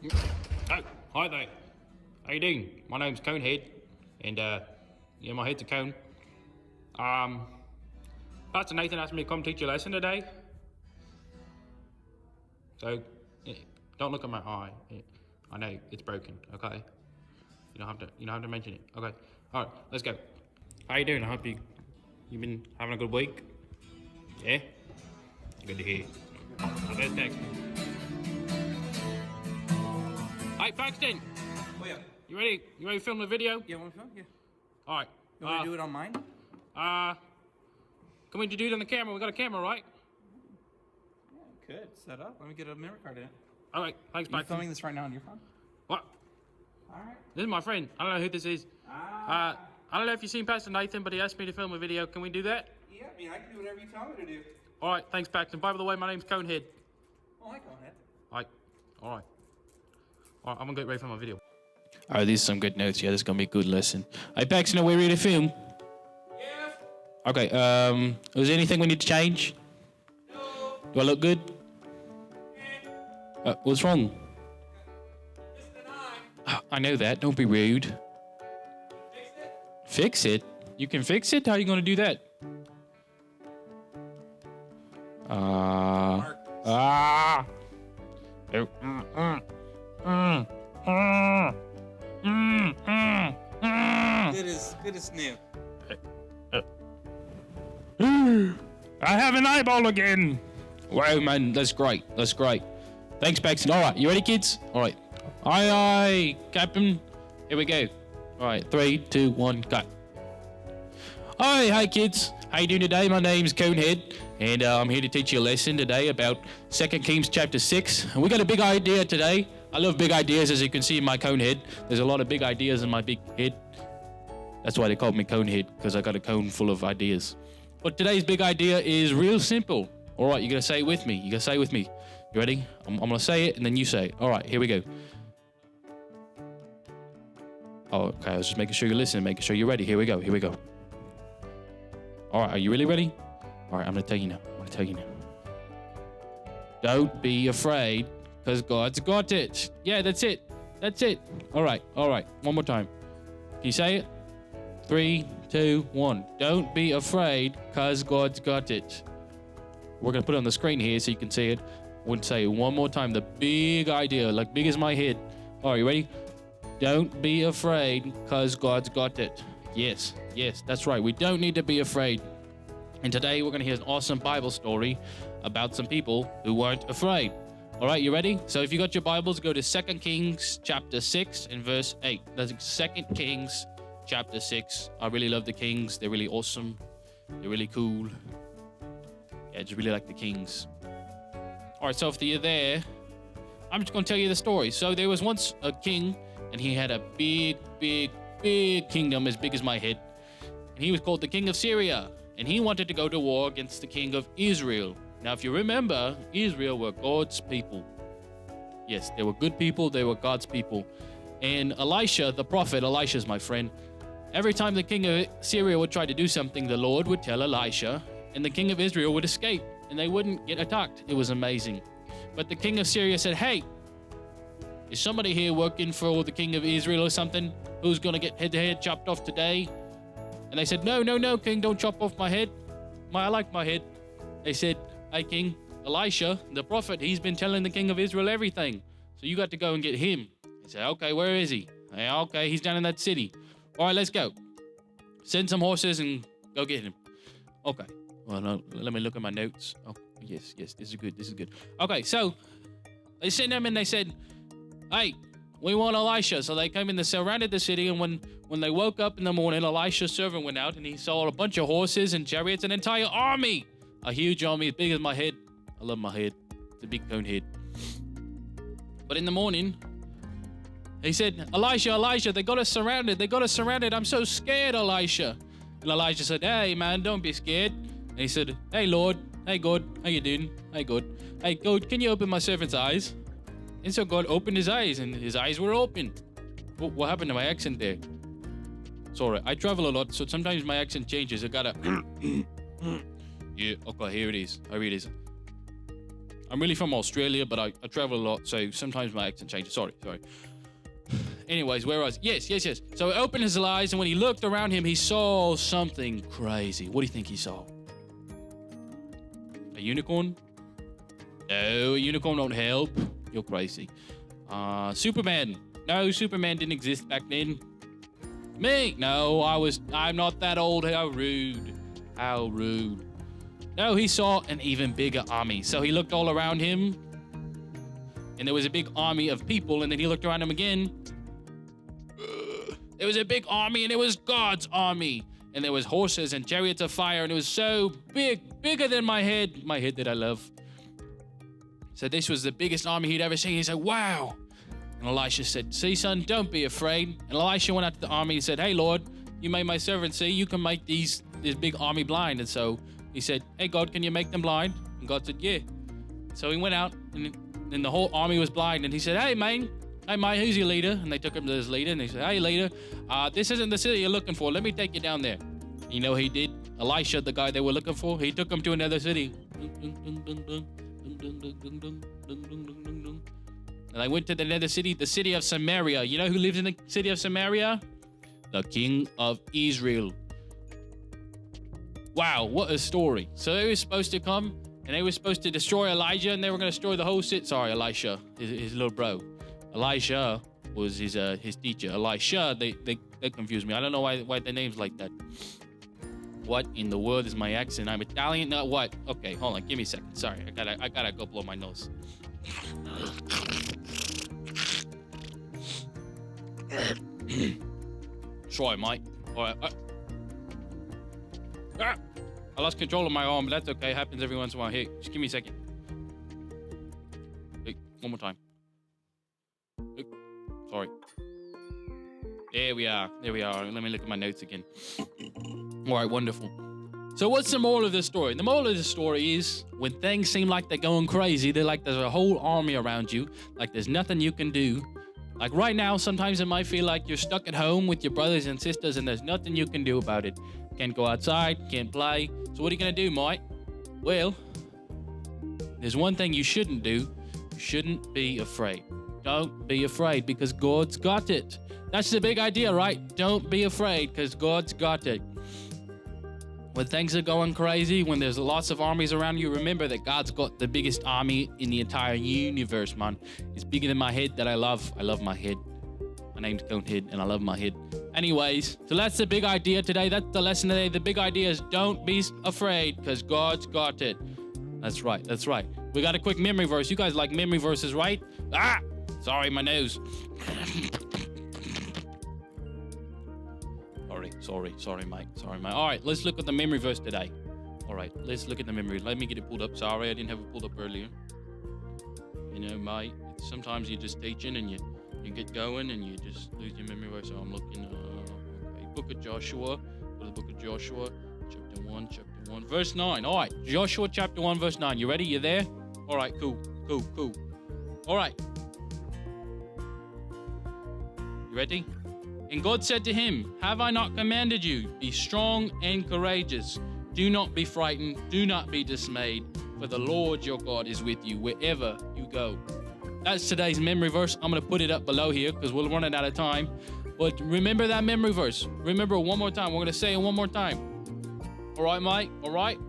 Oh, hi there. How you doing? My name's Conehead, and yeah, my head's a cone. Pastor Nathan asked me to come teach you a lesson today. So, don't look at my eye. I know it's broken. Okay. You don't have to mention it. Okay. All right. Let's go. How you doing? I hope you've been having a good week. Yeah. Good to hear. Now there's Paxton. Hey, Paxton. Oh yeah. You ready? You ready to film the video? Yeah, want to film? Yeah. All right. You want to do it on mine? Can we do it on the camera? We got a camera, right? Yeah, could set up. Let me get a memory card in. All right. Thanks, Are you Paxton. filming this right now on your phone? What? All right. This is my friend. I don't know who this is. I don't know if you've seen Pastor Nathan, but he asked me to film a video. Can we do that? Yeah, I mean, I can do whatever you tell me to do. All right. Thanks, Paxton. By the way, my name's Conehead. Oh, I go ahead. All right. All right. All right. I'm gonna get ready for my video. All right, these are some good notes. Yeah, this is gonna be a good lesson. Hey, Paxton, are we ready to film? Yeah. Okay. Is there anything we need to change? No. Do I look good? What's wrong? Just an eye. I know that. Don't be rude. Fix it. Fix it? You can fix it? How are you gonna do that? Mark. Ah. Good as new. I have an eyeball again. Wow, man, that's great. That's great. Thanks, Paxton. All right, you ready, kids? All right. Aye, aye, Captain. Here we go. All right, 3, 2, 1, go. Hi, kids. How you doing today? My name's Conehead, and I'm here to teach you a lesson today about 2 Kings chapter 6. And we got a big idea today. I love big ideas, as you can see in my cone head. There's a lot of big ideas in my big head. That's why they called me Conehead, because I got a cone full of ideas. But today's big idea is real simple. All right, you're going to say it with me. You're going to say it with me. You ready? I'm going to say it, and then you say it. All right, here we go. Oh, okay, I was just making sure you're listening, making sure you're ready. Here we go. Here we go. All right, are you really ready? All right, I'm going to tell you now. Don't be afraid, because God's got it. Yeah, that's it. That's it. All right. One more time. Can you say it? 3, 2, 1. Don't be afraid, because God's got it. We're going to put it on the screen here so you can see it. We'll say it one more time. The big idea, like big as my head. All right, you ready? Don't be afraid, because God's got it. Yes, that's right. We don't need to be afraid. And today we're going to hear an awesome Bible story about some people who weren't afraid. All right, you ready? So if you got your Bibles, go to 2 Kings chapter 6 and verse 8. That's 2 Kings chapter 6. I really love the Kings. They're really awesome. They're really cool. Yeah, I just really like the Kings. All right, so if you're there, I'm just going to tell you the story. So there was once a king, and he had a big kingdom as big as my head. And he was called the king of Syria. And he wanted to go to war against the king of Israel. Now, if you remember, Israel were God's people. Yes, they were good people. They were God's people. And Elisha, the prophet, Elisha's my friend. Every time the king of Syria would try to do something, the Lord would tell Elisha, and the king of Israel would escape, and they wouldn't get attacked. It was amazing. But the king of Syria said, hey, is somebody here working for the king of Israel or something? Who's going to get head-to-head chopped off today? And they said, no, king, don't chop off my head. I like my head. They said, hey, king, Elisha, the prophet, he's been telling the king of Israel everything. So you got to go and get him. They said, okay, where is he? Okay, he's down in that city. All right, let's go. Send some horses and go get him. Okay. Well, no, let me look at my notes. Oh, yes, this is good. Okay, so they sent him and they said, hey, we want Elisha. So they came in, they surrounded the city, and when they woke up in the morning, Elisha's servant went out and he saw a bunch of horses and chariots, an entire army, a huge army as big as my head. I love my head. It's a big cone head. But in the morning, he said, Elisha, they got us surrounded. I'm so scared, Elisha. And Elisha said, hey, man, don't be scared. And he said, hey, Lord. Hey, God. How you doing? Hey, God. Hey, God, can you open my servant's eyes? And so God opened his eyes, and his eyes were open. What happened to my accent there? Sorry, I travel a lot, so sometimes my accent changes. I gotta... Yeah, okay, here it is. I'm really from Australia, but I travel a lot, so sometimes my accent changes. Sorry. Anyways, where was Yes. So he opened his eyes, and when he looked around him, he saw something crazy. What do you think he saw? A unicorn? No, a unicorn don't help. You're crazy. Superman. No, Superman didn't exist back then. Me? No, I'm not that old. How rude. No, he saw an even bigger army. So he looked all around him, and there was a big army of people, and then he looked around him again. There was a big army, and it was God's army. And there was horses and chariots of fire, and it was so bigger than my head that I love. So this was the biggest army he'd ever seen. He said, wow. And Elisha said, see, son, don't be afraid. And Elisha went out to the army and said, hey, Lord, you made my servant see. You can make this big army blind. And so he said, hey, God, can you make them blind? And God said, yeah. So he went out, and then the whole army was blind. And he said, hey, mate, who's your leader? And they took him to his leader, and he said, hey, leader, this isn't the city you're looking for. Let me take you down there. You know what he did? Elisha, the guy they were looking for, he took him to another city. And they went to another city, the city of Samaria. You know who lives in the city of Samaria? The king of Israel. Wow, what a story. So they were supposed to come, and they were supposed to destroy Elijah, and they were going to destroy the whole city. Sorry, Elisha, his little bro. Elisha was his teacher. Elisha, they confused me. I don't know why their name's like that. What in the world is my accent? I'm Italian. No, what? Okay, hold on. Give me a second. Sorry, I gotta go blow my nose. Sorry, mate. All right. I lost control of my arm, but that's okay. It happens every once in a while. Here, just give me a second. Hey, one more time. Hey, sorry. There we are. Let me look at my notes again. All right, wonderful. So what's the moral of this story? The moral of the story is when things seem like they're going crazy, they're like there's a whole army around you, like there's nothing you can do. Like right now, sometimes it might feel like you're stuck at home with your brothers and sisters and there's nothing you can do about it. Can't go outside, can't play. So what are you going to do, mate? Well, there's one thing you shouldn't do. You shouldn't be afraid. Don't be afraid because God's got it. That's the big idea, right? Don't be afraid because God's got it. When things are going crazy, when there's lots of armies around you, remember that God's got the biggest army in the entire universe, man. It's bigger than my head that I love. I love my head. My name's Conehead, and I love my head. Anyways, so that's the big idea today. That's the lesson today. The big idea is don't be afraid because God's got it. That's right. We got a quick memory verse. You guys like memory verses, right? Sorry, my nose. Sorry, Mike. All right, let's look at the memory verse today. All right, let's look at the memory. Let me get it pulled up. Sorry, I didn't have it pulled up earlier. You know, mate, sometimes you're just teaching and you get going and you just lose your memory verse. So I'm looking, okay, Book of Joshua. Go to the Book of Joshua, chapter 1, verse 9. All right, Joshua chapter 1, verse 9. You ready? You there? All right, cool. All right. You ready? And God said to him, have I not commanded you? Be strong and courageous. Do not be frightened. Do not be dismayed. For the Lord your God is with you wherever you go. That's today's memory verse. I'm going to put it up below here because we're running out of time. But remember that memory verse. Remember it one more time. We're going to say it one more time. All right, Mike? All right?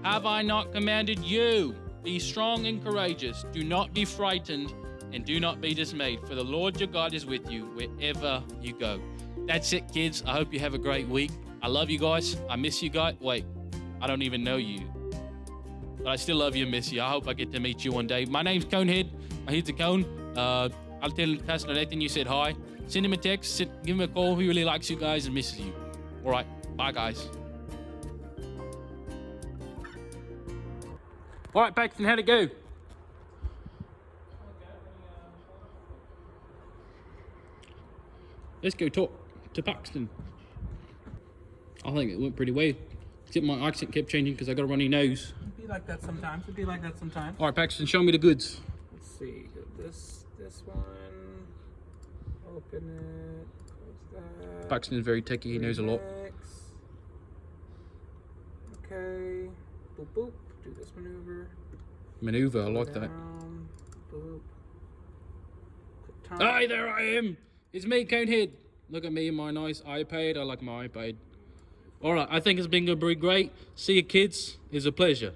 Have I not commanded you? Be strong and courageous. Do not be frightened. And do not be dismayed, for the Lord your God is with you wherever you go. That's it, kids. I hope you have a great week. I love you guys. I miss you guys. Wait, I don't even know you. But I still love you and miss you. I hope I get to meet you one day. My name's Conehead. My head's a cone. I'll tell Pastor Nathan you said hi. Send him a text. Give him a call. He really likes you guys and misses you. All right. Bye, guys. All right, Paxton, how'd it go? Let's go talk to Paxton. I think it went pretty well. Except my accent kept changing because I got a runny nose. It'd be like that sometimes. All right, Paxton, show me the goods. Let's see. This one. Open it. Close that. Paxton is very techy. He knows a lot. Okay. Boop, boop. Do this maneuver. maneuver. I like that. Down, boop. Quick time. Hi, there I am. It's me, Conehead. Look at me and my nice iPad. I like my iPad. All right, I think it's been going to be great. See you, kids. It's a pleasure.